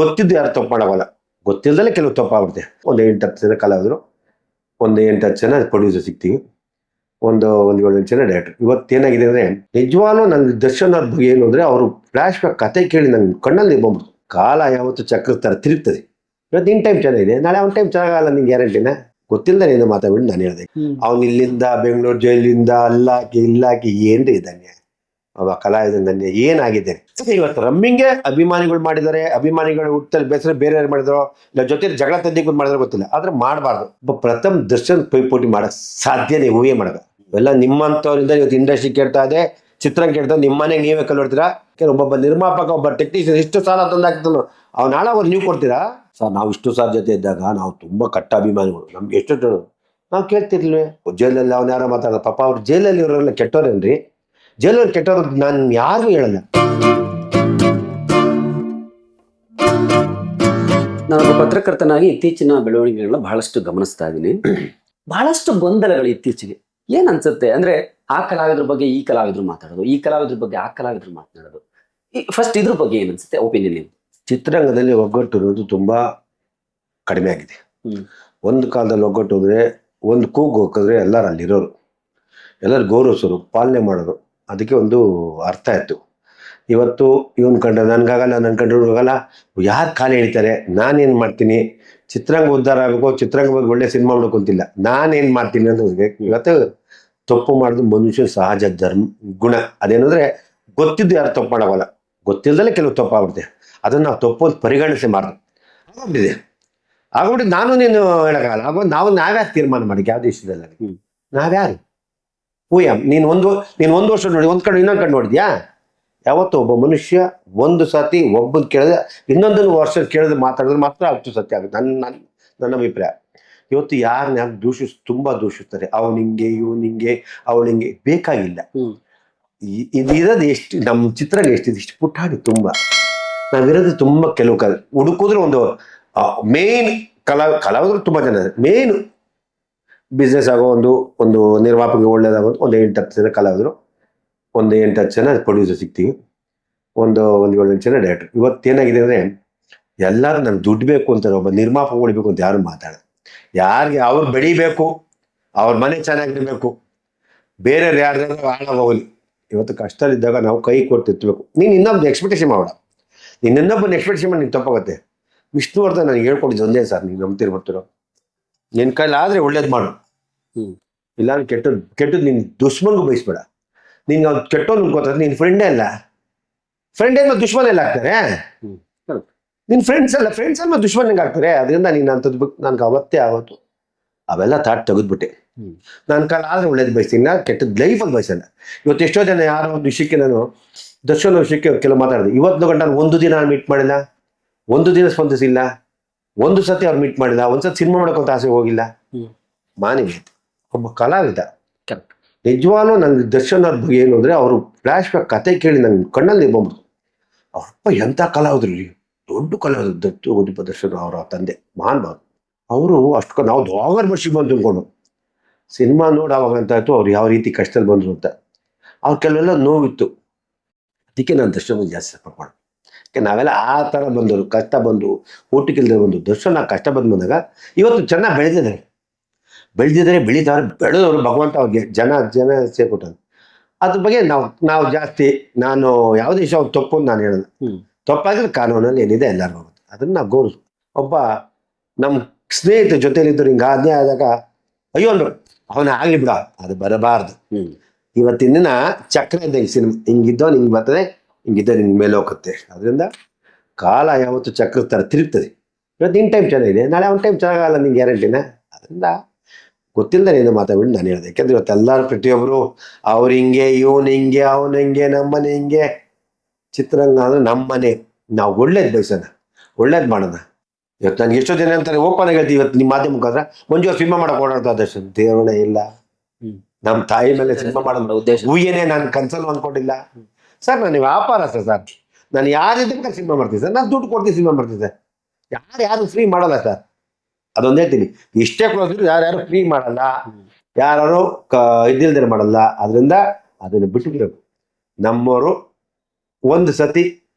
ಗೊತ್ತಿದ್ದು ಯಾರು ತಪ್ಪು ಮಾಡೋಲ್ಲ, ಗೊತ್ತಿಲ್ಲದಲ್ಲೇ ಕೆಲವು ತಪ್ಪಾಗ್ಬಿಡುತ್ತೆ. ಒಂದು 8-10 ಜನ ಕಲಾವಿದರು, ಒಂದು 8-10 ಜನ ಪ್ರೊಡ್ಯೂಸರ್ ಸಿಗ್ತೀವಿ, ಒಂದು 7-8 ಜನ ಡೈರೆಕ್ಟರ್. ಇವತ್ತೇನಾಗಿದೆ ಅಂದರೆ ನಿಜವಾಗ್ಲೂ ನಂಗೆ ದರ್ಶನ್ ಅವ್ರ ಬಗ್ಗೆ ಏನು ಅಂದರೆ ಅವರು ಫ್ಲಾಶ್ ಬ್ಯಾಕ್ ಕತೆ ಕೇಳಿ ನಂಗೆ ಕಣ್ಣಲ್ಲಿ ಬಂದ್ಬಿಡ್ತು. ಕಾಲ ಯಾವತ್ತು ಚಕ್ರ ಥರ ತಿರುಗ್ತದೆ. ಇವತ್ತು ನಿನ್ನ ಟೈಮ್ ಚೆನ್ನಾಗಿದೆ, ನಾಳೆ ಅವ್ನ ಟೈಮ್ ಚೆನ್ನಾಗಲ್ಲ, ನಿಂಗೆ ಗ್ಯಾರಂಟಿನ ಗೊತ್ತಿಲ್ಲದೆ ಏನು ಮಾತಾಡ್ಬಿಟ್ಟು ನಾನು ಹೇಳಿದೆ. ಅವ್ನು ಇಲ್ಲಿಂದ ಬೆಂಗಳೂರು ಜೈಲಿಂದ ಇಲ್ಲಾಕಿ ಏನ್ರಿ ಇದ್ದಾನೆ ಅವ ಕಲಾವಿದ, ನನ್ನ ಏನಾಗಿದೆ. ಇವತ್ತು ರಮ್ಮಿಂಗೆ ಅಭಿಮಾನಿಗಳು ಮಾಡಿದ್ದಾರೆ, ಅಭಿಮಾನಿಗಳು ಹುಟ್ಟಲ್ಲಿ ಬೇಸರ ಬೇರೆ ಯಾರು ಮಾಡಿದ್ರು, ಇಲ್ಲ ಜೊತೆ ಜಗಳ ತಂದಿಗೂ ಮಾಡಿದ್ರೆ ಗೊತ್ತಿಲ್ಲ, ಆದ್ರೆ ಮಾಡಬಾರ್ದು. ಒಬ್ಬ ಪ್ರಥಮ ದರ್ಶನ್ ಪೈಪೋಟಿ ಮಾಡಕ್ ಸಾಧ್ಯನೇ, ಊಹೆ ಮಾಡೋದು. ಇವೆಲ್ಲ ನಿಮ್ಮಂಥವ್ರಿಂದ ಇವತ್ತು ಇಂಡಸ್ಟ್ರಿ ಕೇಳ್ತಾ ಇದೆ, ಚಿತ್ರ ಕೇಳ್ತಾ ನಿಮ್ಮ ಮನೆಗೆ ನೀವೇ ಕಲ್ಕೊಡ್ತೀರಾ. ಒಬ್ಬೊಬ್ಬ ನಿರ್ಮಾಪಕ, ಒಬ್ಬ ಟೆಕ್ನಿಷಿಯನ್ ಇಷ್ಟು ಸಾಲ ತಂದಾಗ್ತಾನು, ಅವ್ನು ನಾಳೆ ನೀವು ಕೊಡ್ತೀರಾ ಸರ್? ನಾವು ಇಷ್ಟು ಸಾಲ ಜೊತೆ ಇದ್ದಾಗ ನಾವು ತುಂಬಾ ಕಟ್ಟ ಅಭಿಮಾನಿಗಳು, ನಮ್ಗೆ ಎಷ್ಟು ನಾವು ಕೇಳ್ತಿರ್ಲಿಲ್ವೇ? ಜೈಲಲ್ಲಿ ಅವ್ನು ಯಾರೋ ಮಾತಾಡೋದು, ಪಾಪ ಅವ್ರು ಜೈಲಲ್ಲಿ ಇವರೆಲ್ಲ ಕೆಟ್ಟೋರೇನ್ರಿ? ಜೈಲಲ್ಲಿ ಕೆಟ್ಟೋರು ನಾನು ಯಾರಿಗೂ ಹೇಳಲ್ಲ. ನಾನೊಬ್ಬ ಪತ್ರಕರ್ತನಾಗಿ ಇತ್ತೀಚಿನ ಬೆಳವಣಿಗೆಗಳನ್ನ ಬಹಳಷ್ಟು ಗಮನಿಸ್ತಾ ಇದ್ದೀನಿ. ಬಹಳಷ್ಟು ಗೊಂದಲಗಳು ಇತ್ತೀಚೆಗೆ. ಏನ್ ಅನ್ಸುತ್ತೆ ಅಂದ್ರೆ, ಆ ಕಲಾವಿದ್ರ ಬಗ್ಗೆ ಈ ಕಲಾವಿದ್ರು ಮಾತಾಡೋದು, ಈ ಕಲಾವಿದ್ರ ಬಗ್ಗೆ ಆ ಕಲಾವಿದ್ರು ಮಾತನಾಡೋದು. ಫಸ್ಟ್ ಇದ್ರ ಬಗ್ಗೆ ಏನ್ ಅನ್ಸುತ್ತೆ ಒಪಿನಿಯನ್ ಏನು? ಚಿತ್ರರಂಗದಲ್ಲಿ ಒಗ್ಗಟ್ಟು ಇರೋದು ತುಂಬಾ ಕಡಿಮೆ ಆಗಿದೆ. ಒಂದು ಕಾಲದಲ್ಲಿ ಒಗ್ಗಟ್ಟು ಹೋದ್ರೆ, ಒಂದು ಕೂಗು ಹೋಗಿದ್ರೆ ಎಲ್ಲರೂ ಅಲ್ಲಿರೋರು, ಎಲ್ಲರೂ ಗೌರವಿಸೋರು, ಪಾಲನೆ ಮಾಡೋರು, ಅದಕ್ಕೆ ಒಂದು ಅರ್ಥ ಇತ್ತು. ಇವತ್ತು ಇವನ್ ಕಂಡ್ರೆ ನನ್ಗಾಗಲ್ಲ, ನನ್ನ ಕಂಡ್ರೆ ಹೋಗಲ್ಲ, ಯಾರು ಕಾಲು ಎಳಿತಾರೆ, ನಾನೇನು ಮಾಡ್ತೀನಿ, ಚಿತ್ರರಂಗ ಉದ್ಧಾರ ಆಗಬೇಕು, ಚಿತ್ರರಂಗ ಬಗ್ಗೆ ಒಳ್ಳೆ ಸಿನಿಮಾ ಮಾಡ್ಕೊಂತಿಲ್ಲ, ನಾನೇನು ಮಾಡ್ತೀನಿ ಅಂತ ಇವತ್ತು ತಪ್ಪು ಮಾಡೋದು ಮನುಷ್ಯನ ಸಹಜ ಧರ್ಮ ಗುಣ. ಅದೇನಂದ್ರೆ ಗೊತ್ತಿದ್ದು ಯಾರು ತಪ್ಪು ಮಾಡೋಲ್ಲ, ಗೊತ್ತಿಲ್ಲದಲ್ಲೇ ಕೆಲವು ತಪ್ಪಾಗ್ಬಿಡುತ್ತೆ. ಅದನ್ನು ನಾವು ತಪ್ಪು ಅಂತ ಪರಿಗಣಿಸಿ ಮಾಡೋದು ಆಗ್ಬಿಟ್ಟಿದೆ. ನಾನು ನೀನು ಹೇಳೋಕ್ಕಾಗಲ್ಲ, ನಾವ್ಯಾರು ತೀರ್ಮಾನ ಮಾಡಿ ಯಾವ ದೇಶದಲ್ಲಿ ನಾವ್ಯಾರು ನೀನು ಒಂದು ವರ್ಷ ನೋಡಿ, ಒಂದ್ ಕಡೆ ಇನ್ನೊಂದು ಕಡೆ ನೋಡಿದ್ಯಾ? ಯಾವತ್ತು ಒಬ್ಬ ಮನುಷ್ಯ ಒಂದು ಸತಿ ಒಬ್ಬನ್ ಕೇಳಿದ್ರೆ ಇನ್ನೊಂದನ್ನು ವರ್ಷ ಕೇಳಿದ್ರೆ ಮಾತಾಡಿದ್ರೆ ಮಾತ್ರ ಅಷ್ಟು ಸತ್ಯ ಆಗುತ್ತೆ, ನನ್ನ ಅಭಿಪ್ರಾಯ. ಇವತ್ತು ಯಾರು ತುಂಬಾ ದೂಷಿಸ್ತಾರೆ, ಅವ್ನು ಹಿಂಗೆ, ಇವನು ಹಿಂಗೆ, ಅವಳು ಹಿಂಗೆ, ಬೇಕಾಗಿಲ್ಲ. ಇರೋದು ಎಷ್ಟು ನಮ್ಮ ಚಿತ್ರಣ ಎಷ್ಟಿದೆ, ಇಷ್ಟು ಪುಟ್ಟಾಡಿ ತುಂಬಾ ನಾವಿರೋದು ತುಂಬಾ ಕೆಲವು ಹುಡುಕಿದ್ರೆ ಒಂದು ಮೇನ್ ಕಲಾವಿದರು ತುಂಬಾ ಜನ, ಮೇನ್ ಬಿಸ್ನೆಸ್ ಆಗೋ ಒಂದು ನಿರ್ಮಾಪಕ ಒಳ್ಳೇದಾಗೋದು ಒಂದು 8-10 ಜನ ಕಲಾವಿದರು, ಒಂದು 8-10 ಜನ ಪ್ರೊಡ್ಯೂಸರ್ ಸಿಗ್ತೀವಿ, ಒಂದು 7-8 ಜನ ಡೈರೆಕ್ಟರ್. ಇವತ್ತೇನಾಗಿದೆ ಅಂದ್ರೆ ಎಲ್ಲರೂ ನನ್ಗೆ ದುಡ್ಡು ಬೇಕು ಅಂತಾರೆ, ಒಬ್ಬ ನಿರ್ಮಾಪಕ ಹೊಡಿಬೇಕು ಅಂತ ಯಾರು ಮಾತಾಡ. ಯಾರಿಗೆ ಅವ್ರು ಬೆಳಿಬೇಕು, ಅವ್ರ ಮನೆ ಚೆನ್ನಾಗಿರ್ಬೇಕು, ಬೇರೆ ಯಾರ್ದಾರು ಹಾಳಾಗೋಗಲಿ. ಇವತ್ತು ಕಷ್ಟದಲ್ಲಿದ್ದಾಗ ನಾವು ಕೈ ಕೊಡ್ತಿರ್ಬೇಕು. ನೀನು ಇನ್ನೊಬ್ಬ ಎಕ್ಸ್ಪೆಕ್ಟೇಷನ್ ಮಾಡ, ನೀನು ಇನ್ನೊಬ್ಬನ ಎಕ್ಸ್ಪೆಕ್ಟೇಷನ್ ಮಾಡಿ ನೀನು ತಪ್ಪಾಗುತ್ತೆ. ವಿಷ್ಣುವರ್ಧನ್ ನನಗೆ ಹೇಳ್ಕೊಟ್ಟಿದ್ದು ಒಂದೇ ಸರ್, ನೀವು ನಂಬ್ತಿರ್ಬಿಡ್ತಿರೋ, ನಿನ್ನ ಕೈಲಿ ಆದ್ರೆ ಒಳ್ಳೇದು ಮಾಡು, ಇಲ್ಲ ಕೆಟ್ಟದ್ದು ನಿನ್ ದುಶ್ಮನ್ಗೂ ಬಯಸ್ಬೇಡ. ನಿನ್ಗೆ ಅವ್ನು ಕೆಟ್ಟೋದು ಅನ್ಕೋತಾರೆ, ನಿನ್ ಫ್ರೆಂಡೇ ಅಲ್ಲ, ಫ್ರೆಂಡ್ ಏನ್ ದುಶ್ಮನ್ ಎಲ್ಲ ಆಗ್ತಾರೆ, ನಿನ್ ಫ್ರೆಂಡ್ಸ್ ಎಲ್ಲ ದುಶ್ಮನ್ ಹೆಂಗೆ ಆಗ್ತಾರೆ? ಅದರಿಂದ ನೀನು ಅಂಥದ್ದು ನನ್ಗೆ ಅವತ್ತೇ ಆವತ್ತು ಅವೆಲ್ಲ ತಾಟ್ ತೆಗೆದ್ಬಿಟ್ಟೆ. ನನ್ನ ಕಾಲ ಆದ್ರೆ ಒಳ್ಳೇದು ಬಯಸ್ತೀನಿ, ನಾ ಕೆಟ್ಟದ್ದು ಲೈಫಲ್ಲಿ ಬಯಸಲ್ಲ. ಇವತ್ತು ಎಷ್ಟೋ ಜನ ಯಾರೋ ಒಂದು ವಿಷಯಕ್ಕೆ, ನಾನು ದರ್ಶನ ವಿಷಯಕ್ಕೆ ಕೆಲವು ಮಾತಾಡಿದೆ, ಇವತ್ತು ಗಂಟೆ ನಾನು ಒಂದು ದಿನ ಮೀಟ್ ಮಾಡಿಲ್ಲ, ಒಂದು ದಿನ ಸ್ಪಂದಿಸಿಲ್ಲ, ಒಂದು ಸತಿ ಅವ್ರು ಮೀಟ್ ಮಾಡಿಲ್ಲ, ಒಂದ್ಸತಿ ಸಿನಿಮಾ ಮಾಡೋಕ್ಕಂತ ಆಸೆ ಹೋಗಿಲ್ಲ. ಮಾನವೀಯತೆ. ಒಬ್ಬ ಕಲಾವಿದ ನಿಜವಾಗ್ಲೂ ನಂಗೆ ದರ್ಶನ್ ಅವ್ರ ಬಗ್ಗೆ ಏನು ಅಂದ್ರೆ, ಅವರು ಫ್ಲಾಶ್ ಬ್ಯಾಕ್ ಕತೆ ಕೇಳಿ ನಂಗೆ ಕಣ್ಣಲ್ಲಿ ಬಂದ್ಬಿಡ್ತು. ಅವರಪ್ಪ ಎಂಥ ಕಲಾವಿದ್ರು, ದೊಡ್ಡ ಕಲಾವಿದ್ರು ದರ್ಶನ್ ಅವರ ತಂದೆ, ಮಹಾನ್ ಭಾವ. ಅವರು ಅಷ್ಟು ನಾವು ದೋಗರ್ ವರ್ಷಕ್ಕೆ ಬಂದು ತಿಳ್ಕೊಂಡು ಸಿನಿಮಾ ನೋಡಿ ಅವಾಗ ಅಂತ ಆಯ್ತು ಅವ್ರು ಯಾವ ರೀತಿ ಕಷ್ಟದಲ್ಲಿ ಬಂದ್ರು ಅಂತ. ಅವ್ರು ಕೆಲವೆಲ್ಲ ನೋವಿತ್ತು, ಅದಕ್ಕೆ ನಾನು ದರ್ಶನ ಜಾಸ್ತಿ ಸಪೋರ್ಟ್ ಮಾಡೋದು. ಯಾಕೆ ನಾವೆಲ್ಲ ಆ ಥರ ಬಂದವರು, ಕಷ್ಟ ಬಂದು ಊಟಕ್ಕಿಲ್ಲದೆ ಬಂದು ದರ್ಶನ ಕಷ್ಟ ಬಂದಾಗ ಇವತ್ತು ಚೆನ್ನಾಗಿ ಬೆಳೀತಾರೆ, ಬೆಳೆದವರು ಭಗವಂತ ಅವ್ರಿಗೆ ಜನ ಸೇರ್ಕೊಟ್ಟ. ಅದ್ರ ಬಗ್ಗೆ ನಾವು ಜಾಸ್ತಿ, ನಾನು ಯಾವುದೇ ವಿಷಯ ಅವ್ರು ತಪ್ಪು ಅಂತ ನಾನು ಹೇಳಲ್ಲ. ತಪ್ಪಾಗಿದ್ರೆ ಕಾನೂನಲ್ಲಿ ಏನಿದೆ ಎಲ್ಲರಿಗೂ ಹೋಗುತ್ತೆ, ಅದನ್ನ ನಾವು ಗೌರವ. ಒಬ್ಬ ನಮ್ಮ ಸ್ನೇಹಿತರ ಜೊತೆಲಿದ್ದರು ಹಿಂಗೆ ಅನ್ಯಾಯ ಆದಾಗ ಅಯ್ಯೋ ಅಂದ್ರು, ಅವನ ಆಗ್ಲಿ ಬಿಡ, ಅದು ಬರಬಾರ್ದು. ಇವತ್ತಿನ ದಿನ ಚಕ್ರ ಇದ್ದಂಗೆ ಸಿನಿಮಾ, ಹಿಂಗಿದ್ದವನು ಹಿಂಗೆ ಬರ್ತದೆ, ಹಿಂಗಿದ್ದ ನಿಂಗೆ ಮೇಲೆ ಹೋಗುತ್ತೆ. ಅದರಿಂದ ಕಾಲ ಯಾವತ್ತು ಚಕ್ರ ಥರ ತಿರುಗ್ತದೆ. ಇವತ್ತು ನಿನ್ನ ಟೈಮ್ ಚೆನ್ನಾಗಿದೆ, ನಾಳೆ ಅವನ ಟೈಮ್ ಚೆನ್ನಾಗಲ್ಲ, ನಿಂಗೆ ಗ್ಯಾರಂಟಿನ. ಅದರಿಂದ ಗೊತ್ತಿಲ್ಲದೆ ಏನು ಮಾತಾಡ್ಬಿಟ್ಟು ನಾನು ಹೇಳಿದೆ. ಯಾಕೆಂದ್ರೆ ಇವತ್ತು ಎಲ್ಲರೂ ಪ್ರತಿಯೊಬ್ಬರು ಅವ್ರು ಹಿಂಗೆ, ಇವನು ಹಿಂಗೆ, ಅವನು ಹಿಂಗೆ, ನಮ್ಮನೆ ಹಿಂಗೆ. ಚಿತ್ರರಂಗ ಅಂದ್ರೆ ನಮ್ಮನೆ, ನಾವು ಒಳ್ಳೇದು ಬಯಸೋಣ, ಒಳ್ಳೇದು ಮಾಡೋಣ. ಇವತ್ತು ನನಗೆ ಎಷ್ಟೋ ಜನ ಅಂತಾರೆ, ಓಪನ್ ಹೇಳ್ತೀವಿ ಇವತ್ತು ನಿಮ್ಮ ಮಾಧ್ಯಮ ಮುಖಾಂತರ, ಮಂಜು ಸಿನಿಮಾ ಮಾಡಕ್ಕೆ ಓಡಾಡ್ತಾ ದರ್ಶನ್, ದೇವರೇ ಇಲ್ಲ, ನಮ್ಮ ತಾಯಿ ಮೇಲೆ ಸಿನಿಮಾ ಮಾಡೋದು ಉದ್ದೇಶ ಊಹೆನೇ ನಾನು ಕನ್ಸಲ್ ಅಂದ್ಕೊಂಡಿಲ್ಲ ಸರ್. ನಾನು ವ್ಯಾಪಾರ ಸರ್, ನಾನು ಯಾರಿದ್ದಕ್ಕೆ ಸಿನಿಮಾ ಮಾಡ್ತೀನಿ ಸರ್, ನಾನು ದುಡ್ಡು ಕೊಡ್ತೀನಿ ಸಿನಿಮಾ ಮಾಡ್ತೀನಿ ಸರ್. ಯಾರು ಫ್ರೀ ಮಾಡಲ್ಲ ಸರ್, ಅದೊಂದು ಹೇಳ್ತೀನಿ. ಇಷ್ಟೇ ಕ್ಲೋಸ್ ಯಾರ್ಯಾರು ಫ್ರೀ ಮಾಡಲ್ಲ, ಯಾರು ಇದ್ದಿಲ್ದೇ ಮಾಡಲ್ಲ. ಅದರಿಂದ ಅದನ್ನು ಬಿಟ್ಟುಬಿಡಬೇಕು. ನಮ್ಮವರು ಒಂದು ಸತಿ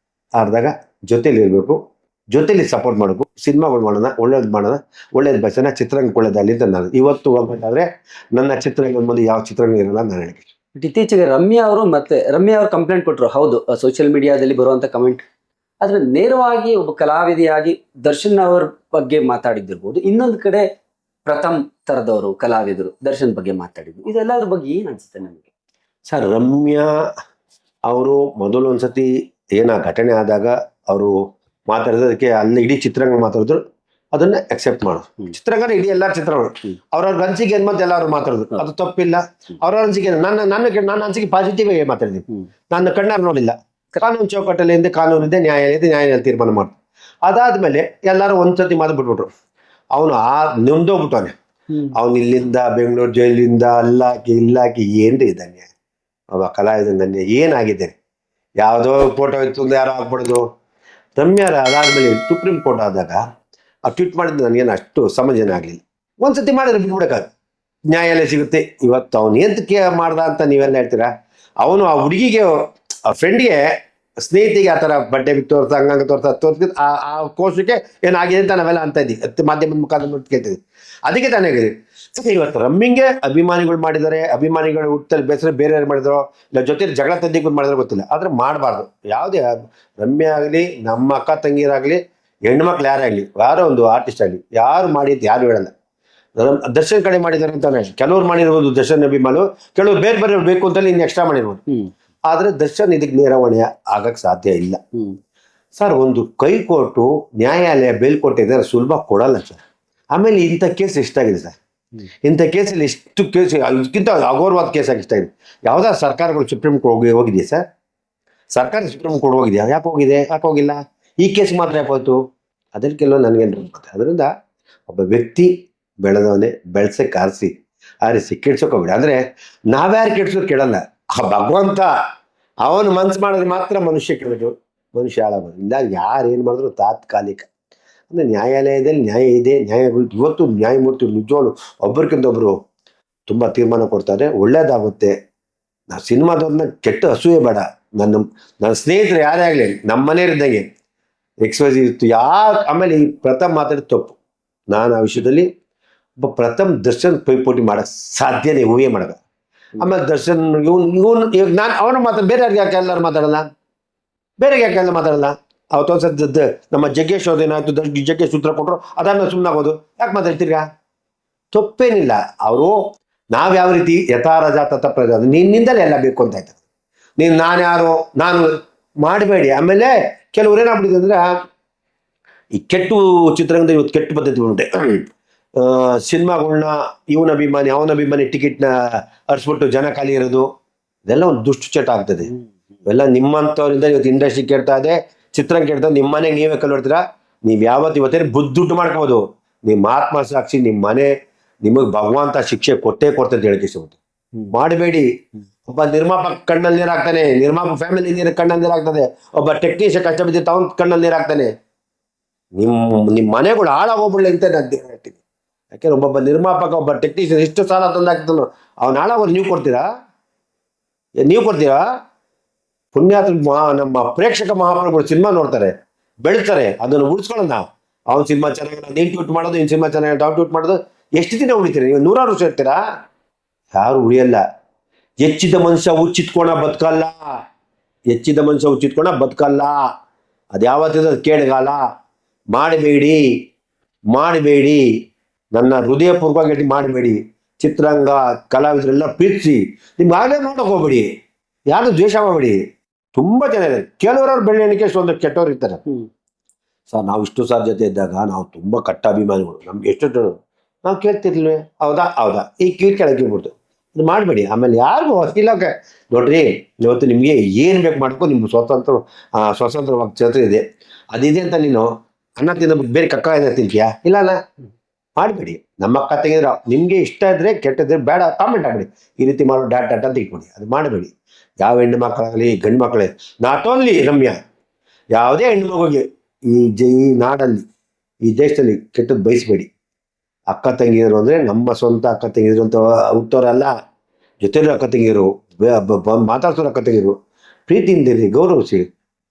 ಆಡಿದಾಗ ಜೊತೆಲಿ ಇರಬೇಕು, ಜೊತೆಲಿ ಸಪೋರ್ಟ್ ಮಾಡಬೇಕು, ಸಿನಿಮಾಗಳು ಮಾಡೋಣ, ಒಳ್ಳೇದು ಬಯಸೋಣ, ಚಿತ್ರರಂಗಕ್ಕೆ ಒಳ್ಳೇದಾಗಲಿ ಅಂತ ನಾನು ಇವತ್ತು ಹೋಗ್ಬೇಕಾದ್ರೆ ನನ್ನ ಚಿತ್ರರಂಗದ ಮುಂದೆ ಯಾವ ಚಿತ್ರರಂಗ ಇರಲ್ಲ ನಾನು ಹೇಳಿ. ಇತ್ತೀಚೆಗೆ ರಮ್ಯಾ ಅವರು ಕಂಪ್ಲೇಂಟ್ ಕೊಟ್ಟರು. ಹೌದು, ಸೋಷಿಯಲ್ ಮೀಡಿಯಾದಲ್ಲಿ ಬರುವಂತ ಕಮೆಂಟ್, ಆದ್ರೆ ನೇರವಾಗಿ ಒಬ್ಬ ಕಲಾವಿದೆಯಾಗಿ ದರ್ಶನ್ ಅವ್ರ ಬಗ್ಗೆ ಮಾತಾಡಿದ್ದಿರ್ಬೋದು, ಇನ್ನೊಂದು ಕಡೆ ಪ್ರಥಮ್ ತರದವರು ಕಲಾವಿದರು ದರ್ಶನ್ ಬಗ್ಗೆ ಮಾತಾಡಿದ್ರು. ಇದೆಲ್ಲದ್ರ ಬಗ್ಗೆ ಏನ್ ಅನ್ಸುತ್ತೆ ನನಗೆ? ಸರ್, ರಮ್ಯಾ ಅವರು ಮೊದಲು ಒಂದ್ಸತಿ ಘಟನೆ ಆದಾಗ ಅವರು ಮಾತಾಡೋದಕ್ಕೆ ಅಲ್ಲಿ ಇಡೀ ಚಿತ್ರರಂಗ ಮಾತಾಡಿದ್ರು, ಅದನ್ನ ಅಕ್ಸೆಪ್ಟ್ ಮಾಡೋದು. ಚಿತ್ರರಂಗ ಇಡೀ ಎಲ್ಲಾರ ಚಿತ್ರಗಳು ಅವ್ರವ್ರ ಅನ್ಸಿಕೆ ಏನ್ ಮತ್ತೆ ಎಲ್ಲರೂ ಮಾತಾಡಿದ್ರು, ಅದು ತಪ್ಪಿಲ್ಲ. ಅವ್ರವ್ರ ಅನ್ಸಿಕೆ ನನ್ನ ಅನ್ಸಿಕೆ ಪಾಸಿಟಿವ್ ಆಗಿ ಮಾತಾಡಿದ್ದೀನಿ. ನಾನು ಕಣ್ಣಾರು ನೋಡಿಲ್ಲ. ಕಾನೂನು ಚೌಕಟ್ಟಲ್ಲಿ ಹಿಂದೆ ಕಾನೂನಿದೆ, ನ್ಯಾಯಾಲಯ ತೀರ್ಮಾನ ಮಾಡ್ತು. ಅದಾದ್ಮೇಲೆ ಎಲ್ಲರೂ ಒಂದ್ಸತಿ ಮಾತು ಬಿಟ್ಬಿಟ್ರು. ಅವನು ನೊಂದೋಗ್ಬಿಟ್ಟವನೆ. ಅವನು ಇಲ್ಲಿಂದ ಬೆಂಗಳೂರು ಜೈಲಿಂದ ಇಲ್ಲಾಕಿ ಏನ್ರಿ ಇದ್ದಾನೆ ಅವ ಕಲಾವಿದನ್ನೇ ಏನಾಗಿದ್ದೇನೆ, ಯಾವುದೋ ಫೋಟೋ ಇತ್ತು ಅಂದ್ರೆ ಯಾರೋ ಹಾಕ್ಬಿಡೋದು. ರಮ್ಯಾರ ಅದಾದ್ಮೇಲೆ ಸುಪ್ರೀಂ ಕೋರ್ಟ್ ಆದಾಗ ಆ ಟ್ವೀಟ್ ಮಾಡಿದ್ದು ನನಗೇನು ಅಷ್ಟು ಸಮಾಧಾನ ಆಗಲಿಲ್ಲ. ಒಂದ್ಸತಿ ಮಾಡಿದ್ರೆ ಬಿಟ್ಬಿಡಕ್ಕಾಗ, ನ್ಯಾಯಾಲಯ ಸಿಗುತ್ತೆ. ಇವತ್ತು ಅವನು ಎಂತಕ್ಕೆ ಮಾಡ್ದ ಅಂತ ನೀವೆಲ್ಲ ಹೇಳ್ತೀರಾ? ಅವನು ಆ ಹುಡುಗಿಗೆ, ಆ ಫ್ರೆಂಡ್ಗೆ, ಸ್ನೇಹಿತಿಗೆ ಆ ಥರ ಬಟ್ಟೆ ಬಿಟ್ಟು ತೋರ್ಸ, ಹಂಗಂಗ ತೋರ್ಸಿದ್ ಆ ಕೋಶಕ್ಕೆ ಏನಾಗಿದೆ ಅಂತ ನಾವೆಲ್ಲ ಅಂತ ಇದ್ದೀವಿ, ಮಾಧ್ಯಮದ ಮುಖಾಂತರ ಕೇಳ್ತೀವಿ. ಅದಕ್ಕೆ ತಾನೇ ಇವತ್ತು ರಮ್ಮಿಂಗೆ ಅಭಿಮಾನಿಗಳು ಮಾಡಿದ್ದಾರೆ, ಅಭಿಮಾನಿಗಳು ಹುಟ್ಟಲ್ಲಿ ಬೇಸರ ಬೇರೆ ಯಾರು ಮಾಡಿದಾರೋ, ಇಲ್ಲ ಜೊತೆ ಜಗಳ ತಂದಿಗಳು ಮಾಡಿದ್ರೆ ಗೊತ್ತಿಲ್ಲ, ಆದ್ರೆ ಮಾಡಬಾರ್ದು. ಯಾವುದೇ ರಮ್ಯ ಆಗಲಿ, ನಮ್ಮ ಅಕ್ಕ ತಂಗಿಯರಾಗಲಿ, ಹೆಣ್ಮಕ್ಳು ಯಾರಾಗಲಿ, ಯಾರೋ ಒಂದು ಆರ್ಟಿಸ್ಟ್ ಆಗಲಿ, ಯಾರು ಮಾಡಿದ್ದು ಯಾರು ಹೇಳಲ್ಲ. ದರ್ಶನ್ ಕಡೆ ಮಾಡಿದ್ದಾರೆ ಅಂತಾನೆ ಕೆಲವ್ರು ಮಾಡಿರ್ಬೋದು, ದರ್ಶನ್ ಅಭಿಮಾನು, ಕೆಲವ್ರು ಬೇರೆ ಬೇರೆ ಬೇಕು ಅಂತಲೇ ಇನ್ನು ಎಕ್ಸ್ಟ್ರಾ ಮಾಡಿರ್ಬೋದು. ಆದ್ರೆ ದರ್ಶನ್ ಇದಕ್ಕೆ ನೇರ ಹೊಣೆ ಆಗಕ್ಕೆ ಸಾಧ್ಯ ಇಲ್ಲ ಸರ್. ಒಂದು ಕೈ ಕೋರ್ಟು ನ್ಯಾಯಾಲಯ ಬೇಲ್ ಕೊಟ್ಟಿದ್ದಾರೆ, ಸುಲಭ ಕೊಡಲ್ಲ ಸರ್. ಆಮೇಲೆ ಇಂಥ ಕೇಸ್ ಎಷ್ಟಾಗಿದೆ ಸರ್, ಇಂಥ ಕೇಸಲ್ಲಿ ಎಷ್ಟು ಕೇಸ್, ಇದಕ್ಕಿಂತ ಅಘೋರವಾದ ಕೇಸ್ ಆಗಿ ಇಷ್ಟ ಇದೆ. ಯಾವ್ದಾದ್ರು ಸರ್ಕಾರಗಳು ಸುಪ್ರೀಂ ಕೋರ್ಟ್ ಹೋಗಿದೆಯಾ ಸರ್? ಸರ್ಕಾರ ಸುಪ್ರೀಂ ಕೋರ್ಟ್ ಹೋಗಿದೆಯಾ? ಯಾಕೆ ಹೋಗಿದೆ? ಯಾಕೆ ಹೋಗಿಲ್ಲ? ಈ ಕೇಸ್ ಮಾತ್ರ ಯಾಕೆ ಹೋಯ್ತು? ಅದಕ್ಕೆಲ್ಲೋ ನನಗೇನು ಗೊತ್ತೆ. ಅದರಿಂದ ಒಬ್ಬ ವ್ಯಕ್ತಿ ಬೆಳೆದವನೇ, ಬೆಳೆಸಕ್ಕೆ ಆರಿಸಿ ಕೆಡ್ಸೋಕೋಬೇಡಿ. ಅಂದ್ರೆ ನಾವ್ಯಾರು ಕೆಡ್ಸೋದು ಕೇಳಲ್ಲ, ಆ ಭಗವಂತ ಅವನು ಮನ್ಸು ಮಾಡಿದ್ರೆ ಮಾತ್ರ ಮನುಷ್ಯ ಕೆಡೋದು, ಮನುಷ್ಯ ಹಾಳಾಗೋದು. ಇಲ್ಲ ಯಾರು ಏನು ಮಾಡಿದ್ರು ತಾತ್ಕಾಲಿಕ. ಅಂದರೆ ನ್ಯಾಯಾಲಯದಲ್ಲಿ ನ್ಯಾಯ ಇದೆ, ನ್ಯಾಯಗಳು ಇವತ್ತು ನ್ಯಾಯಮೂರ್ತಿ ನಿಜವಾಗ್ಲು ಒಬ್ಬರಿಗಿಂತ ಒಬ್ಬರು ತುಂಬ ತೀರ್ಮಾನ ಕೊಡ್ತಾರೆ, ಒಳ್ಳೇದಾಗುತ್ತೆ. ನಾವು ಸಿನಿಮಾದವ್ರನ್ನ ಕೆಟ್ಟ ಅಸೂಯೆ ಬೇಡ. ನನ್ನ ಸ್ನೇಹಿತರು ಯಾರೇ ಆಗಲಿ, ನಮ್ಮ ಮನೆಯವ್ರಿದ್ದಂಗೆ ಎಕ್ಸ್ಪೈಸ್ ಇತ್ತು ಆಮೇಲೆ ಈ ಪ್ರಥಮ್ ಮಾತಾಡಿದ ತಪ್ಪು. ನಾನು ಆ ವಿಷಯದಲ್ಲಿ ಒಬ್ಬ ಪ್ರಥಮ್ ದರ್ಶನ್ ಪೈಪೋಟಿ ಮಾಡಕ್ಕೆ ಸಾಧ್ಯನೇ ಊಹೆ ಮಾಡಕ. ಆಮೇಲೆ ದರ್ಶನ್ ಇವನು ಈಗ ನಾನು ಅವನು ಬೇರೆ ಯಾಕೆ ಎಲ್ಲರೂ ಮಾತಾಡಲ್ಲ, ಬೇರೆ ಯಾಕೆ ಎಲ್ಲ ಮಾತಾಡಲ್ಲ. ಅವತ್ತೊಂದ್ಸದ್ದು ನಮ್ಮ ಜಗ್ಗೇಶ್ ಅವ್ರದ್ದೇನಾಯ್ತು, ಜಗ್ಗೇಶ್ ಸೂತ್ರ ಕೊಟ್ಟರು, ಅದಾದ್ಮೇಲೆ ಸುಮ್ಮನಾಗೋದು. ಯಾಕೆ ಮಾತಾಡ್ತೀರಾ? ತಪ್ಪೇನಿಲ್ಲ. ಅವರು ನಾವ್ ಯಾವ ರೀತಿ ಯಥಾರಜ ತಥಪ್ರಜ, ನಿನ್ನಿಂದಲೇ ಎಲ್ಲ ಬೇಕು ಅಂತ ಆಯ್ತು. ನಾನು ಮಾಡಬೇಡಿ. ಆಮೇಲೆ ಕೆಲವ್ರು ಏನಾಗ್ಬಿಟ್ಟಿದೆ ಅಂದ್ರೆ, ಈ ಕೆಟ್ಟು ಚಿತ್ರರಂಗದ ಇವತ್ತು ಕೆಟ್ಟು ಪದ್ಧತಿ ಉಂಟೆ. ಸಿನಿಮಾಗಳನ್ನ ಇವನ ಅಭಿಮಾನಿ ಟಿಕೆಟ್ನ ಅರ್ಸ್ಬಿಟ್ಟು ಜನ ಖಾಲಿ ಇರೋದು, ಇದೆಲ್ಲ ಒಂದು ದುಷ್ಟಚಟ ಆಗ್ತದೆ. ಇವೆಲ್ಲ ನಿಮ್ಮಂಥವ್ರಿಂದ ಇವತ್ತು ಇಂಡಸ್ಟ್ರಿ ಕೇಳ್ತಾ ಇದೆ, ಚಿತ್ರರಂಗ ಕೇಳ್ತಾ ಇದೆ. ನಿಮ್ಮ ಮನೆಗೆ ನೀವೇ ಕಲ್ಕೊಡ್ತೀರಾ? ನೀವು ಇವತ್ತೇ ದುಡ್ಡು ಮಾಡ್ಕೋಬೋದು. ನಿಮ್ಮ ಆತ್ಮ ಸಾಕ್ಷಿ, ನಿಮ್ಮ ಮನೆ ನಿಮಗೆ ಭಗವಂತ ಶಿಕ್ಷೆ ಕೊಟ್ಟೇ ಕೊಡ್ತದೆ ಹೇಳಕ್ಕೆ ಇಷ್ಟಪಟ್ಟು ಮಾಡಬೇಡಿ. ಒಬ್ಬ ನಿರ್ಮಾಪಕ ಕಣ್ಣಲ್ಲಿ ನೀರಾಗ್ತಾನೆ, ನಿರ್ಮಾಪಕ ಫ್ಯಾಮಿಲಿ ಕಣ್ಣಲ್ಲಿ ನೀರಾಗ್ತದೆ, ಒಬ್ಬ ಟೆಕ್ನಿಷಿಯನ್ ಕಷ್ಟ ಬಿದ್ದಿತ್ತು ಅವನ ಕಣ್ಣಲ್ಲಿ ನೀರಾಗ್ತಾನೆ. ನಿಮ್ಮ ಮನೆಗಳು ಹಾಳಾಗೋಗ್ಬಿಡ್ಲಿ ಅಂತ ನಾನು ಹೇಳ್ತೀನಿ. ಯಾಕೆಂದ್ರೆ ಒಬ್ಬೊಬ್ಬ ನಿರ್ಮಾಪಕ, ಒಬ್ಬ ಟೆಕ್ನಿಷಿಯನ್ ಎಷ್ಟು ಸಾಲ ತಂದಾಗ್ತಾನೋ ಅವ್ನು ಹಾಳಾಗೋದು ನೀವು ಕೊಡ್ತೀರಾ? ಪುಣ್ಯಾತ್ರ ನಮ್ಮ ಪ್ರೇಕ್ಷಕ ಮಹಾಪ್ರಭುಗಳು ಸಿನಿಮಾ ನೋಡ್ತಾರೆ, ಬೆಳಿತಾರೆ, ಅದನ್ನು ಉಳಿಸ್ಕೊಳ್ಳೋಣ. ನಾವು ಅವ್ನ ಸಿನಿಮಾ ಚೆನ್ನಾಗಿಲ್ಲ ನೀನ್ ಟ್ವೀಟ್ ಮಾಡೋದು, ಇನ್ ಸಿನಿಮಾ ಚೆನ್ನಾಗಿ ಡೌನ್ ಟ್ವೀಟ್ ಮಾಡೋದು, ಎಷ್ಟು ದಿನ ಉಳಿತೀರಿ ನೀವು? 100 ವರ್ಷ ಇರ್ತೀರಾ? ಯಾರು ಉಳಿಯಲ್ಲ. ಹೆಚ್ಚಿದ ಮನುಷ್ಯ ಹುಚ್ಚಿತ್ಕೋಣ ಬದುಕಲ್ಲ. ಅದು ಯಾವತ್ತಿದ ಕೇಳಗಾಲ. ಮಾಡಬೇಡಿ. ನನ್ನ ಹೃದಯಪೂರ್ವಕವಾಗಿ ಮಾಡಬೇಡಿ. ಚಿತ್ರರಂಗ ಕಲಾವಿದರೆಲ್ಲ ಪ್ರೀತಿಸಿ. ನಿಮ್ಗೆ ಆಗಲೇ ನೋಡಕ್ ಹೋಗ್ಬೇಡಿ, ಯಾರು ದ್ವೇಷ ಮಾಡಬೇಡಿ. ತುಂಬಾ ಜನ ಇದೆ. ಕೆಲವರವ್ರು ಬೆಳ್ಳೆಣಿಕೆ ಒಂದು ಕೆಟ್ಟವ್ರು ಇರ್ತಾರೆ ಸರ್. ನಾವು ಇಷ್ಟು ಸಾರ್ ಜೊತೆ ಇದ್ದಾಗ ನಾವು ತುಂಬಾ ಕಟ್ಟ ಅಭಿಮಾನಿಗಳು. ನಮ್ಗೆ ಎಷ್ಟು ನಾವು ಕೇಳ್ತಿರ್ಲಿಲ್ವೇ? ಹೌದಾ ಈ ಕೀಳ್ ಕೆಳಗೆ ಬಿಡ್ತು. ಇದು ಮಾಡಬೇಡಿ. ಆಮೇಲೆ ಯಾರಿಗೂ ಹೊಸಿಲಕ್ಕೆ ನೋಡ್ರಿ, ಇವತ್ತು ನಿಮ್ಗೆ ಏನ್ ಬೇಕು ಮಾಡ್ಕೊ, ನಿಮ್ಗೆ ಸ್ವತಂತ್ರವಾಗಿ ಇದೆ. ಅದಿದೆ ಅಂತ ನೀನು ಅನ್ನ ತಿಂದ ಬೇರೆ ಕಕ್ಕ ತಿಂತೀಯಾ? ಇಲ್ಲ ಮಾಡಬೇಡಿ. ನಮ್ಮ ಅಕ್ಕ ತೆಗೆದ್ರೆ ನಿಮ್ಗೆ ಇಷ್ಟ ಇದ್ರೆ, ಕೆಟ್ಟದ್ರೆ ಬೇಡ ಕಾಮೆಂಟ್ ಆಗ್ಬಿಡಿ. ಈ ರೀತಿ ಮಾಡೋ ಡಾಟ್ ಅಂತ ಇಟ್ಕೊಡಿ. ಅದು ಮಾಡಬೇಡಿ. ಯಾವ ಹೆಣ್ಣು ಮಕ್ಕಳಾಗಲಿ ಗಂಡು ಮಕ್ಕಳೇ, ನಾಟ್ ಓನ್ಲಿ ರಮ್ಯಾ, ಯಾವುದೇ ಹೆಣ್ಣು ಮಗುಗೆ ಈ ನಾಡಲ್ಲಿ, ಈ ದೇಶದಲ್ಲಿ ಕೆಟ್ಟದ್ದು ಬಯಸಬೇಡಿ. ಅಕ್ಕ ತಂಗಿಯರು ಅಂದ್ರೆ ನಮ್ಮ ಸ್ವಂತ ಅಕ್ಕ ತಂಗಿದ್ರು ಅಂತ ಹುಟ್ಟೋರಲ್ಲ, ಜೊತೆಲೂ ಅಕ್ಕ ತಂಗಿಯರು, ಮಾತಾಡ್ಸೋರು ಅಕ್ಕ ತಂಗಿಯರು. ಪ್ರೀತಿಯಿಂದಿರಿ, ಗೌರವಿಸಿ.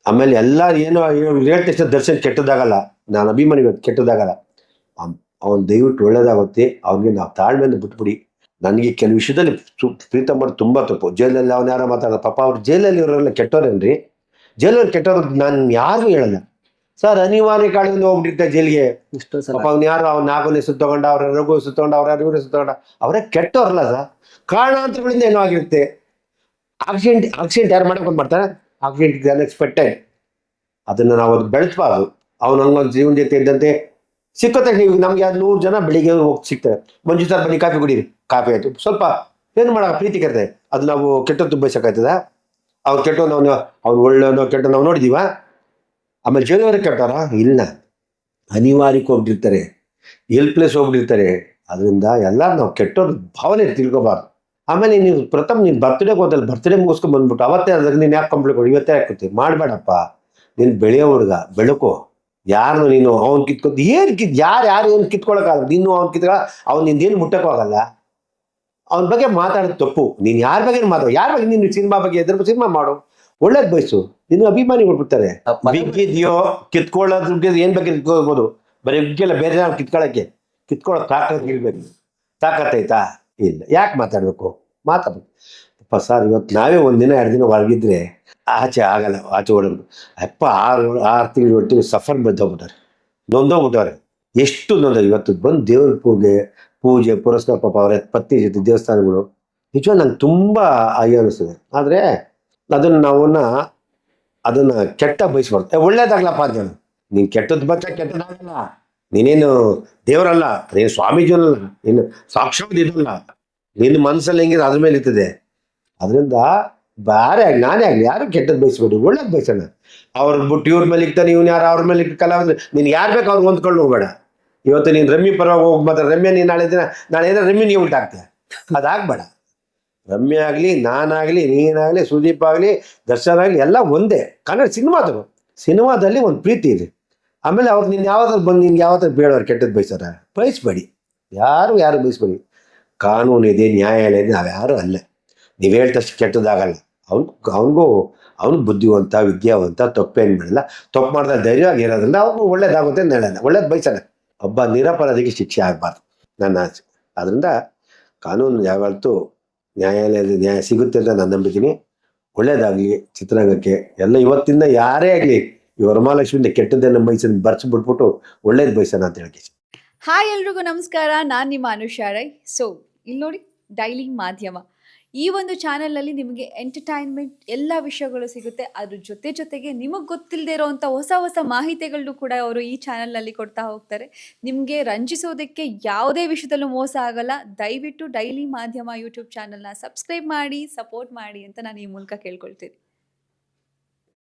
ಆಮೇಲೆ ಎಲ್ಲ ಏನೋ ರಿಯಲ್ ಟೆಸ್ಟ್ ದರ್ಶನ್ ಕೆಟ್ಟದಾಗಲ್ಲ, ನಾನು ಅಭಿಮಾನಿ ಕೆಟ್ಟದಾಗಲ್ಲ. ಅವನು ದಯವಿಟ್ಟು ಒಳ್ಳೇದಾಗುತ್ತೆ, ಅವ್ನಿಗೆ ನಾವು ತಾಳ್ಮೆಯಿಂದ ಬಿಟ್ಬಿಡಿ. ನನಗೆ ಕೆಲವು ವಿಷಯದಲ್ಲಿ ಪ್ರೀತಮ್ ಮಾಡೋದು ತುಂಬ ತಪ್ಪು. ಜೈಲಲ್ಲಿ ಅವನು ಯಾರೋ ಮಾತಾಡೋದು, ಪಾಪ ಅವ್ರು ಜೈಲಲ್ಲಿ ಇವರೆಲ್ಲ ಕೆಟ್ಟವ್ರೇನ್ರಿ? ಜೈಲಲ್ಲಿ ಕೆಟ್ಟವ್ರು ನಾನು ಯಾರಿಗೂ ಹೇಳಲ್ಲ ಸರ್. ಅನಿವಾರ್ಯ ಕಾರಣದಿಂದ ಹೋಗ್ಬಿಟ್ಟಿರ್ತಾರೆ ಜೈಲಿಗೆ. ಎಷ್ಟೋ ಸಲ ಪಾಪ ಅವ್ನು ಯಾರು, ಅವ್ನು ನಾಗನ ಹೆಸರು ತಗೊಂಡ, ಅವ್ರ ರಘು ಹೆಸರು ತಗೊಂಡ, ಅವ್ರ ಇವ್ರ ಹೆಸರು ತಗೊಂಡ, ಅವರೇ ಕೆಟ್ಟವ್ರಲ್ಲ ಸರ್. ಕಾರಣಾಂತರಗಳಿಂದ ಏನೋ ಆಗಿರುತ್ತೆ. ಆಕ್ಸಿಡೆಂಟ್ ಯಾರು ಮಾಡ್ಕೊಂಡು ಮಾಡ್ತಾರೆ? Accident unexpected. ಅದನ್ನು ನಾವು ಅದು ಬೆಳೆಸಬಾರ್ದು. ಅವ್ನು ಹಂಗೊಂದು ಜೀವನ ಜೊತೆ ಇದ್ದಂತೆ ಸಿಕ್ಕತ್ತೆ. ನೀವು ನಮ್ಗೆ 100 ಜನ ಬೆಳಿಗ್ಗೆ ಹೋಗಿ ಸಿಗ್ತಾರೆ, ಮಂಜು ಸರ್ ಬನ್ನಿ ಕಾಫಿ ಕುಡೀರಿ, ಕಾಫಿ ಆಯ್ತು, ಸ್ವಲ್ಪ ಏನು ಮಾಡೋ ಪ್ರೀತಿ ಕರ್ತದೆ. ಅದು ನಾವು ಕೆಟ್ಟದ್ದು ಬಯಸಕ್ಕಾಯ್ತದ? ಅವ್ರು ಕೆಟ್ಟವನು, ಅವ್ನು ಒಳ್ಳೆಯವನು ಕೆಟ್ಟ ನಾವು ನೋಡಿದೀವ? ಆಮೇಲೆ ಜೈಲವ್ರಿಗೆ ಕೆಟ್ಟಾರ? ಇಲ್ಲ, ಅನಿವಾರ್ಯಕ್ಕೆ ಹೋಗ್ಬಿಟ್ಟಿರ್ತಾರೆ, ಪ್ಲೇಸ್ ಹೋಗ್ಬಿಟ್ಟಿರ್ತಾರೆ. ಅದರಿಂದ ಎಲ್ಲ ನಾವು ಕೆಟ್ಟವ್ರ ಭಾವನೆ ತಿಳ್ಕೊಬಾರ್ದು. ಆಮೇಲೆ ನೀವು ಪ್ರಥಮ ನೀನು ಬರ್ತ್ಡೇಗೆ ಹೋದಲ್ಲಿ ಬರ್ತ್ಡೇ ಮುಗಿಸ್ಕೊಂಡು ಬಂದ್ಬಿಟ್ಟು ಅವತ್ತೇ ಅದಾಗ ನೀನು ಯಾಕೆ ಕಂಪ್ಲೇಂಟ್ ಕೊಡಿ, ಇವತ್ತೇ ಹಾಕುತ್ತಿ ಮಾಡಬೇಡಪ್ಪ. ನೀನು ಬೆಳೆಯೋ ಹುಡುಗ, ಬೆಳಕು. ಯಾರು ನೀನು ಅವ್ನು ಕಿತ್ಕೊಂಡು ಏನು ಯಾರು ಏನು ಕಿತ್ಕೊಳಕ್ಕಾಗಲ್ಲ. ನೀನು ಅವ್ನು ಅವ್ನು ನಿಂದೇನು ಮುಟ್ಟಕ್ಕೂ ಆಗಲ್ಲ. ಅವನ ಬಗ್ಗೆ ಮಾತಾಡೋದು ತಪ್ಪು. ನೀನು ಯಾರ ಬಗ್ಗೆ ಮಾತಾಡೋ, ಯಾರ ಬಗ್ಗೆ ನೀನು ಸಿನಿಮಾ ಬಗ್ಗೆ ಎದ್ರ ಸಿನಿಮಾ ಮಾಡು, ಒಳ್ಳೇದು ಬಯಸು. ನೀನು ಅಭಿಮಾನಿಗಳು ಬಿಡ್ತಾರೆ. ಬಿಗ್ಗಿದ್ಯೋ ಕಿತ್ಕೊಳ್ಳೋದ್ರ ಏನ್ ಬಗ್ಗೆ ಕಿತ್ಕೋಬೋದು, ಬರೀ ಬಿಗ್ಗೆಲ್ಲ ಬೇರೆ ನಾವು ಕಿತ್ಕೊಳ್ಳೋ ತಾಕತ್ ಇರ್ಬೇಕು. ತಾಕತ್ತೈತಾ? ಇಲ್ಲ. ಯಾಕೆ ಮಾತಾಡ್ಬೇಕು? ಮಾತಾಡ್ಬೇಕು. ಅಪ್ಪ ಸರ್, ಇವತ್ತು ನಾವೇ 1 ದಿನ 2 ದಿನ ಹೊರಗಿದ್ರೆ ಆಚೆ ಆಗಲ್ಲ, ಆಚೆ ಓಡೋದು. ಅಪ್ಪ 6 ತಿಂಗಳು ಒಟ್ಟಿಗೆ ಸಫರ್ ಬಂದೋಗ್ಬಿಟ್ಟಾರೆ, ನೊಂದೋಗ್ಬಿಟ್ಟವ್ರೆ. ಎಷ್ಟು ನೊಂದ. ಇವತ್ತು ಬಂದು ದೇವ್ರ ಪೂಜೆ ಪುರಸ್ಕಾರ, ಪಾಪ ಅವರ ಪತ್ನಿ ಜೊತೆ ದೇವಸ್ಥಾನಗಳು, ನಿಜವಾಗ ನಂಗೆ ತುಂಬ ಅಯ್ಯೋ ಅನಿಸ್ತದೆ. ಆದರೆ ಅದನ್ನ ಕೆಟ್ಟ ಬಯಸ್ಬಾರ್ದು. ಒಳ್ಳೇದಾಗ್ಲಪ್ಪ ಅಂತ ಹೇಳಿ. ನೀನು ಕೆಟ್ಟದ್ದು ಬಚ್ಚ ಕೆಟ್ಟದಾಗಲ್ಲ. ನೀನೇನು ದೇವರಲ್ಲ, ನೀನು ಸ್ವಾಮೀಜಿಯಲ್ಲ, ನೀನು ಸಾಕ್ಷಾತ್ ಇದಲ್ಲ. ನಿನ್ನ ಮನಸ್ಸಲ್ಲಿ ಹೆಂಗಿದೆ ಅದ್ರ ಮೇಲೆ ಇರ್ತದೆ. ಅದರಿಂದ ನಾನೇ ಆಗಲಿ ಯಾರು ಕೆಟ್ಟದ್ದು ಬಯಸ್ಬೇಡಿ, ಒಳ್ಳೇದು ಬಯಸೋಣ. ಅವ್ರ ಬಿಟ್ಟು ಇವ್ರ ಮೇಲೆ ಇಕ್ತಾನೆ, ಇವ್ನು ಯಾರು ಅವ್ರ ಮೇಲೆ ಕಲಾವಿದ್ರೆ ನೀನು ಯಾರು ಬೇಕು ಅವ್ರಿಗೆ ಹೊಂದ್ಕೊಂಡು ಹೋಗ್ಬೇಡ. ಇವತ್ತು ನೀನು ರಮ್ಯ ಪರವಾಗಿ ಹೋಗಿ ಮಾತ್ರ ರಮ್ಯ ನೀನು ನಾಳೆ ಏನಾರ ರಮ್ಯನಿಗೆ ಉಲ್ಟಾಗ್ತೀಯ. ಅದಾಗಬೇಡ. ರಮ್ಯ ಆಗಲಿ, ನಾನಾಗಲಿ, ನೀನಾಗಲಿ, ಸುದೀಪ್ ಆಗಲಿ, ದರ್ಶನ್ ಆಗಲಿ, ಎಲ್ಲ ಒಂದೇ. ಕನ್ನಡ ಸಿನಿಮಾದಲ್ಲಿ ಒಂದು ಪ್ರೀತಿ ಇದೆ. ಆಮೇಲೆ ಅವ್ರು ನೀನು ಯಾವ್ದಾದ್ರು ಬಂದು ನಿನ್ಗೆ ಯಾವ್ದಾದ್ರು ಬೇಡವ್ರು ಕೆಟ್ಟದ್ದು ಬಯಸ್ತಾರ? ಬಯಸ್ಬೇಡಿ. ಯಾರು ಬಯಸ್ಬೇಡಿ. ಕಾನೂನು ಇದೆ, ನ್ಯಾಯಾಲಯ ಇದೆ, ನಾವ್ಯಾರು ಅಲ್ಲ. ನೀವು ಹೇಳ್ತಷ್ಟು ಕೆಟ್ಟದಾಗಲ್ಲ. ಅವನು ಬುದ್ಧಿವಂತ, ವಿದ್ಯಾವಂತ, ತಪ್ಪೇನು ಬಿಡಲ್ಲ. ತಪ್ಪು ಮಾಡಿದ್ರೆ ಧೈರ್ಯವಾಗಿ ಇರೋದ್ರಿಂದ ಅವ್ನು ಒಳ್ಳೇದಾಗುತ್ತೆ ಅಂತ ಹೇಳಲ್ಲ, ಒಳ್ಳೇದು ಬಯಸಲ್ಲ. ಒಬ್ಬ ನಿರಪರಾಧಿಗೆ ಶಿಕ್ಷೆ ಆಗಬಾರ್ದು ನನ್ನ ಆಸೆ. ಅದರಿಂದ ಕಾನೂನು ಯಾವತ್ತೂ ನ್ಯಾಯಾಲಯದ ನ್ಯಾಯ ಸಿಗುತ್ತೆ ಅಂತ ನಾನು ನಂಬಿದ್ದೀನಿ. ಒಳ್ಳೇದಾಗಲಿ ಚಿತ್ರರಂಗಕ್ಕೆ ಎಲ್ಲ. ಇವತ್ತಿಂದ ಯಾರೇ ಆಗಲಿ ಈ ವರಮಹಾಲಕ್ಷ್ಮಿಯಿಂದ ಕೆಟ್ಟದ್ದನ್ನು ಬಯಸನ್ನು ಬರ್ಸ್ಬಿಟ್ಬಿಟ್ಟು ಒಳ್ಳೇದು ಬಯಸೋಣ ಅಂತ ಹೇಳಿ. ಹಾಯ್ ಎಲ್ರಿಗೂ ನಮಸ್ಕಾರ, ನಾನು ನಿಮ್ಮ ಅನುಷಾ ರೈ. ಸೊ ಇಲ್ಲಿ ನೋಡಿ, ಡೈಲಿ ಮಾಧ್ಯಮ ಈ ಒಂದು ಚಾನಲಲ್ಲಿ ನಿಮಗೆ ಎಂಟರ್ಟೈನ್ಮೆಂಟ್ ಎಲ್ಲ ವಿಷಯಗಳು ಸಿಗುತ್ತೆ. ಅದ್ರ ಜೊತೆಗೆ ನಿಮಗೆ ಗೊತ್ತಿಲ್ಲದೆ ಇರೋವಂಥ ಹೊಸ ಮಾಹಿತಿಗಳನ್ನು ಕೂಡ ಅವರು ಈ ಚಾನಲ್ನಲ್ಲಿ ಕೊಡ್ತಾ ಹೋಗ್ತಾರೆ. ನಿಮಗೆ ರಂಜಿಸೋದಕ್ಕೆ ಯಾವುದೇ ವಿಷಯದಲ್ಲೂ ಮೋಸ ಆಗಲ್ಲ. ದಯವಿಟ್ಟು ಡೈಲಿ ಮಾಧ್ಯಮ ಯೂಟ್ಯೂಬ್ ಚಾನಲ್ನ ಸಬ್ಸ್ಕ್ರೈಬ್ ಮಾಡಿ, ಸಪೋರ್ಟ್ ಮಾಡಿ ಅಂತ ನಾನು ಈ ಮೂಲಕ ಕೇಳ್ಕೊಳ್ತೀನಿ.